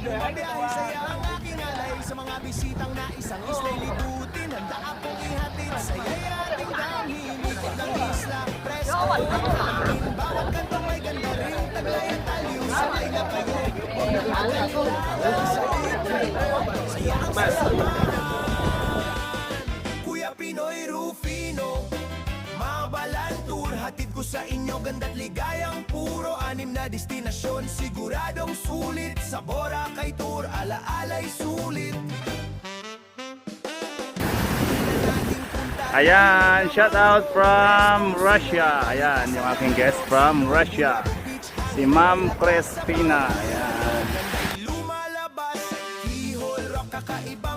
Mabiyahe saya ang aking alay sa mga bisitang na isang isla'y libutin. Handa akong ihatid saya'y ating damhin. Ikot ng isla, presko ang bawat kantong may ganda rin. Taglay at taliw, sabay na kayo. Huwag na magalilawan sa libre. Saya ang sasamahan. Kuya Pinoy Rufino, Mabalan Tour, hatid ko sa inyo ganda't ligayang puro. 6 na destinasyon, siguradong sulit. Sa Boracay Tour, alaala'y sulit. Ayan, shout out from Russia. Ayan, yung aking guest from Russia, si Ma'am Cristina. Ayan. Lumalabas, hihol rock kakaiba.